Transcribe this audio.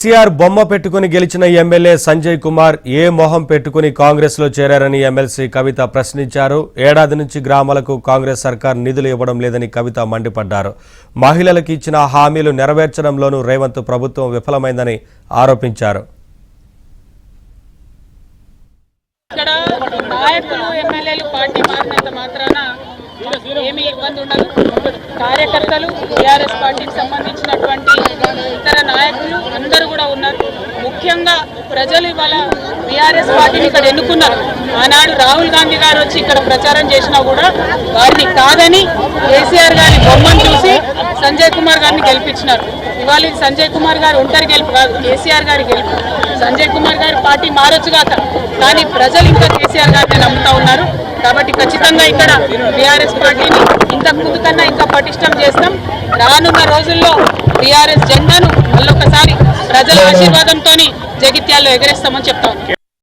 కేసీఆర్ బొమ్మ పెట్టుకుని గెలిచిన ఎమ్మెల్యే సంజయ్ కుమార్ ఏ మొహం పెట్టుకుని కాంగ్రెస్ లో చేరారని ఎమ్మెల్సీ కవిత ప్రశ్నించారు. ఏడాది నుంచి గ్రామాలకు కాంగ్రెస్ సర్కార్ నిధులు ఇవ్వడం లేదని కవిత మండిపడ్డారు. మహిళలకు ఇచ్చిన హామీలు నెరవేర్చడంలోనూ రేవంత్ ప్రభుత్వం విఫలమైందని ఆరోపించారు. ఏమీ ఇబ్బంది ఉండదు. కార్యకర్తలు టీఆర్ఎస్ పార్టీకి సంబంధించినటువంటి ఇతర నాయకులు అందరూ కూడా ఉన్నారు. ముఖ్యంగా ప్రజలు ఇవాళ టీఆర్ఎస్ పార్టీని ఇక్కడ ఎన్నుకున్నారు. ఆనాడు రాహుల్ గాంధీ గారు వచ్చి ఇక్కడ ప్రచారం చేసినా కూడా వారిని కాదని కేసీఆర్ గారి బొమ్మను చూసి సంజయ్ కుమార్ గారిని గెలిపించినారు. ఇవాళ సంజయ్ కుమార్ గారు ఒంటరి గెలుపు కాదు, కేసీఆర్ గారి గెలుపు. సంజయ్ కుమార్ గారి పార్టీ మారొచ్చుగాక, కానీ ప్రజలు ఇంకా కేసీఆర్ గారిని నమ్ముతా ఉన్నారు. కాబట్టి ఖచ్చితంగా ఇక్కడ టీఆర్ఎస్ పార్టీని ఇంతకు ముందు కన్నా ఇంకా పటిష్టం చేస్తాం. రానున్న రోజుల్లో టీఆర్ఎస్ జెండాను మళ్ళొకసారి ప్రజల ఆశీర్వాదంతో జగిత్యాల్లో ఎగరేస్తామని చెప్తాం.